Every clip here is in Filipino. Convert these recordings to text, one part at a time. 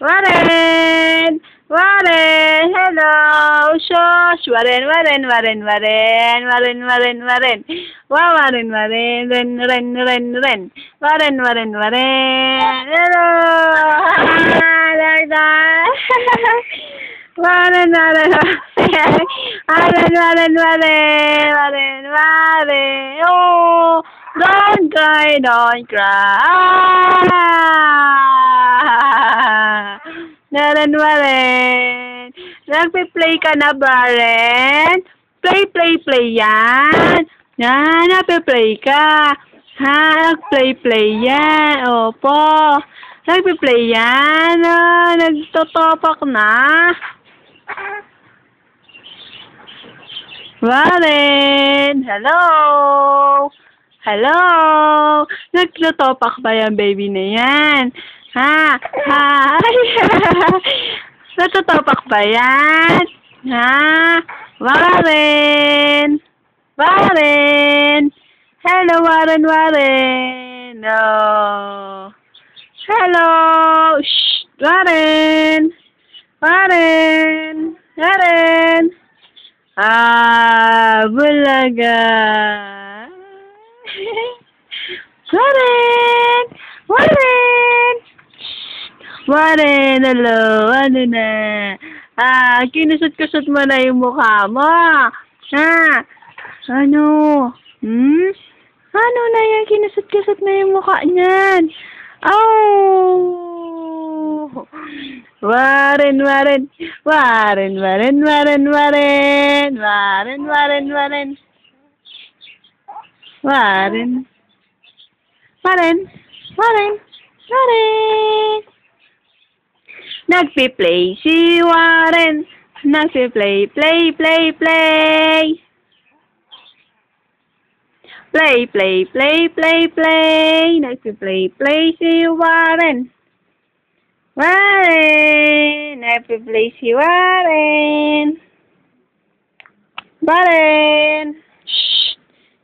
Waren! Waren! Hello! Shush! Waren, waren, waren, waren. Waren, waren, waren. Waren, waren. Ren, ren, ren, ren. Waren, waren, waren. Hello! Waren, waren, waren. Waren, waren, waren. Waren, waren. Oh! Don't cry, don't cry. Waren. Nagpe-play ka na, Baren? Play, play, play yan. Yan, nagpe-play ka. Ha, nag-play-play yan. Opo. Nagpe-play yan. Nagtotopak na. Waren. Hello. Hello. Nagtotopak ba yan, baby na yan? Ha? Hi! Natutopak ba yan? Ha? Waren! Waren! Hello, Waren, Waren! No. Hello! Shh! Waren! Waren! Waren! Bulaga! Waren! Waren! Waren, hello, ano na? Kinusot-kusot mo na yung mukha mo. Ha? Ano? Ano na yan? Kinusot-kusot na yung mukha niyan. Oh! Waren, waren. Waren, waren, waren, waren. Waren, waren, waren. Waren. Waren. Waren. Waren. Nagpi-play si Waren. Nagpi-play, play, play, play. Play, play, play, play, play. Nagpi-play, play si Waren. Waren. Nagpi-play si Waren. Waren. Shh.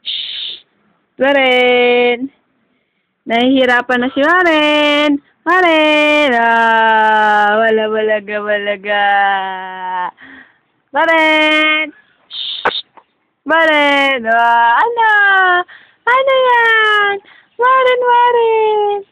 Shh. Waren. Nahihirapan na si Waren. Waren. Wala-walaga, walaga. Waren. Shh. Waren. Ano? Ano yan? Waren, Waren.